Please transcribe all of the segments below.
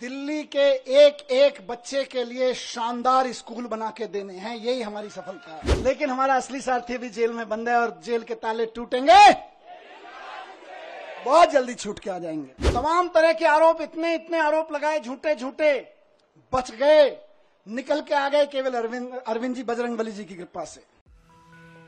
दिल्ली के एक एक बच्चे के लिए शानदार स्कूल बना के देने हैं, यही हमारी सफलता है। लेकिन हमारा असली सारथी भी जेल में बंद है और जेल के ताले टूटेंगे, बहुत जल्दी छूट के आ जाएंगे। तमाम तरह के आरोप, इतने इतने आरोप लगाए झूठे झूठे, बच गए, निकल के आ गए केवल अरविंद जी बजरंगबली जी की कृपा से।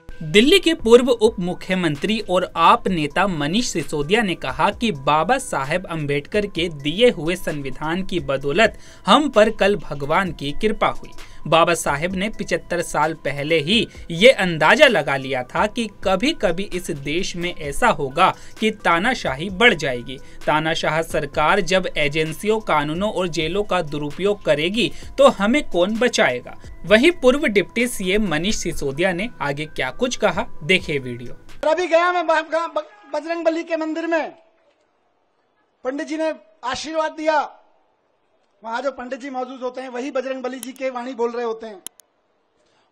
दिल्ली के पूर्व उप मुख्यमंत्री और आप नेता मनीष सिसोदिया ने कहा कि बाबा साहेब अम्बेडकर के दिए हुए संविधान की बदौलत हम पर कल भगवान की कृपा हुई। बाबा साहेब ने 75 साल पहले ही ये अंदाजा लगा लिया था कि कभी कभी इस देश में ऐसा होगा कि तानाशाही बढ़ जाएगी। तानाशाह सरकार जब एजेंसियों, कानूनों और जेलों का दुरुपयोग करेगी तो हमें कौन बचाएगा। वहीं पूर्व डिप्टी सीएम मनीष सिसोदिया ने आगे क्या कुछ कहा, देखिए वीडियो। अभी गया मैं बजरंगबली के मंदिर में, पंडित जी ने आशीर्वाद दिया। वहां जो पंडित जी मौजूद होते हैं वही बजरंगबली जी के वाणी बोल रहे होते हैं।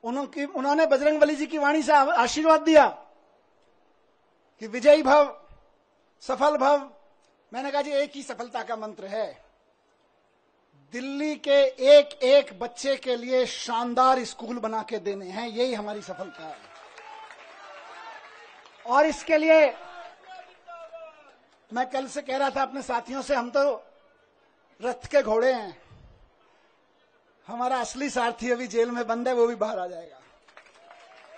उन्होंने बजरंगबली जी की वाणी से आशीर्वाद दिया कि विजयी भव, सफल भव। मैंने कहा जी एक ही सफलता का मंत्र है, दिल्ली के एक एक बच्चे के लिए शानदार स्कूल बना के देने हैं, यही हमारी सफलता है। और इसके लिए मैं कल से कह रहा था अपने साथियों से, हम तो रथ के घोड़े हैं, हमारा असली सारथी अभी जेल में बंद है, वो भी बाहर आ जाएगा।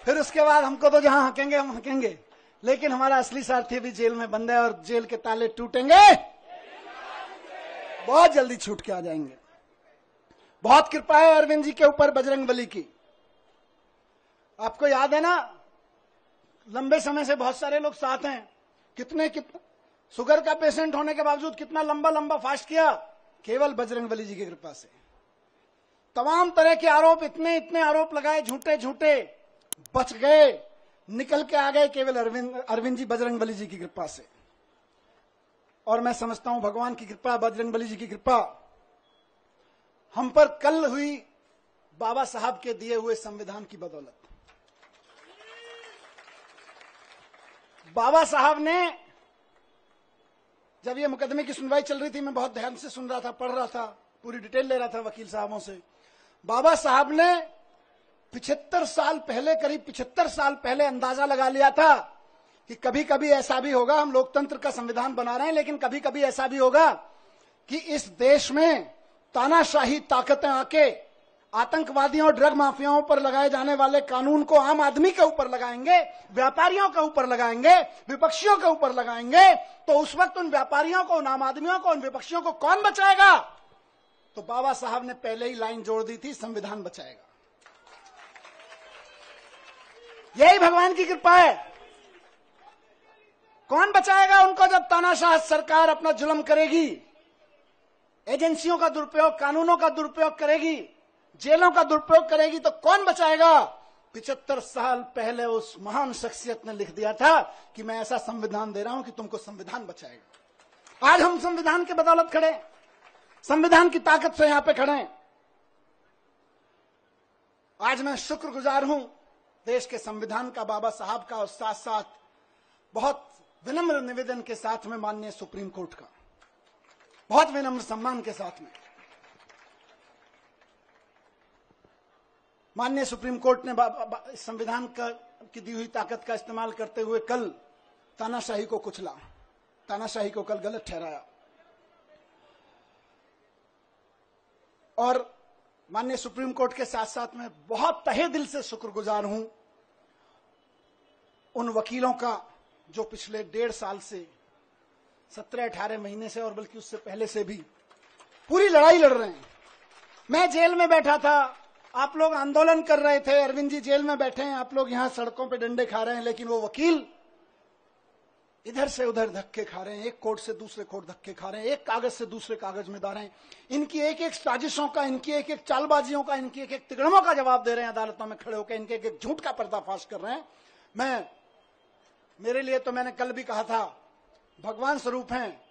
फिर उसके बाद हमको तो जहां हकेंगे हम हकेंगे, लेकिन हमारा असली सारथी अभी जेल में बंद है और जेल के ताले टूटेंगे, बहुत जल्दी छूट के आ जाएंगे। बहुत कृपा है अरविंद जी के ऊपर बजरंगबली की। आपको याद है ना, लंबे समय से बहुत सारे लोग साथ हैं, कितने शुगर का पेशेंट होने के बावजूद कितना लंबा लंबा फास्ट किया, केवल बजरंगबली जी की कृपा से। तमाम तरह के आरोप, इतने इतने आरोप लगाए झूठे झूठे, बच गए, निकल के आ गए केवल अरविंद जी बजरंगबली जी की कृपा से। और मैं समझता हूं भगवान की कृपा, बजरंगबली जी की कृपा हम पर कल हुई बाबा साहब के दिए हुए संविधान की बदौलत। बाबा साहब ने, जब ये मुकदमे की सुनवाई चल रही थी, मैं बहुत ध्यान से सुन रहा था, पढ़ रहा था, पूरी डिटेल ले रहा था वकील साहबों से। बाबा साहब ने 75 साल पहले, करीब 75 साल पहले अंदाजा लगा लिया था कि कभी कभी ऐसा भी होगा, हम लोकतंत्र का संविधान बना रहे हैं, लेकिन कभी कभी ऐसा भी होगा कि इस देश में तानाशाही ताकतें आके आतंकवादियों और ड्रग माफियाओं पर लगाए जाने वाले कानून को आम आदमी के ऊपर लगाएंगे, व्यापारियों के ऊपर लगाएंगे, विपक्षियों के ऊपर लगाएंगे। तो उस वक्त उन व्यापारियों को, उन आम आदमियों को, उन विपक्षियों को कौन बचाएगा? तो बाबा साहब ने पहले ही लाइन जोड़ दी थी, संविधान बचाएगा। यही भगवान की कृपा है। कौन बचाएगा उनको जब तानाशाह सरकार अपना जुल्म करेगी, एजेंसियों का दुरुपयोग, कानूनों का दुरुपयोग करेगी, जेलों का दुरुपयोग करेगी, तो कौन बचाएगा? 75 साल पहले उस महान शख्सियत ने लिख दिया था कि मैं ऐसा संविधान दे रहा हूं कि तुमको संविधान बचाएगा। आज हम संविधान के बदौलत खड़े, संविधान की ताकत से यहां पे खड़े हैं। आज मैं शुक्रगुजार हूं देश के संविधान का, बाबा साहब का, और साथ साथ बहुत विनम्र निवेदन के साथ में माननीय सुप्रीम कोर्ट का, बहुत विनम्र सम्मान के साथ में माननीय सुप्रीम कोर्ट ने संविधान की दी हुई ताकत का इस्तेमाल करते हुए कल तानाशाही को कुचला, तानाशाही को कल गलत ठहराया। और माननीय सुप्रीम कोर्ट के साथ साथ मैं बहुत तहे दिल से शुक्रगुजार हूं उन वकीलों का जो पिछले 1.5 साल से, 17-18 महीने से, और बल्कि उससे पहले से भी पूरी लड़ाई लड़ रहे हैं। मैं जेल में बैठा था, आप लोग आंदोलन कर रहे थे, अरविंद जी जेल में बैठे हैं, आप लोग यहां सड़कों पे डंडे खा रहे हैं, लेकिन वो वकील इधर से उधर धक्के खा रहे हैं, एक कोर्ट से दूसरे कोर्ट धक्के खा रहे हैं, एक कागज से दूसरे कागज में डाल रहे हैं। इनकी एक एक साजिशों का, इनकी एक एक चालबाजियों का, इनकी एक एक तिगड़मों का जवाब दे रहे हैं अदालतों में खड़े होकर, इनके एक एक झूठ का पर्दाफाश कर रहे हैं। मेरे लिए तो मैंने कल भी कहा था, भगवान स्वरूप हैं।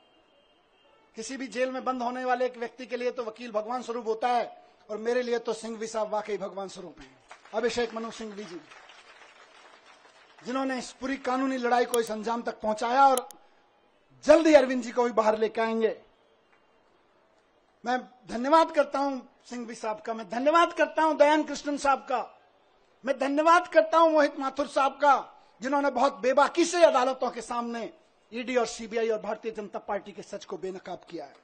किसी भी जेल में बंद होने वाले एक व्यक्ति के लिए तो वकील भगवान स्वरूप होता है, और मेरे लिए तो सिंघवी साहब वाकई भगवान स्वरूप हैं। अभिषेक मनु सिंघवी जी, जिन्होंने इस पूरी कानूनी लड़ाई को इस अंजाम तक पहुंचाया, और जल्द ही अरविंद जी को भी बाहर लेकर आएंगे। मैं धन्यवाद करता हूं सिंघवी साहब का, मैं धन्यवाद करता हूं दयान कृष्णन साहब का, मैं धन्यवाद करता हूं मोहित माथुर साहब का, जिन्होंने बहुत बेबाकी से अदालतों के सामने ईडी और सीबीआई और भारतीय जनता पार्टी के सच को बेनकाब किया है।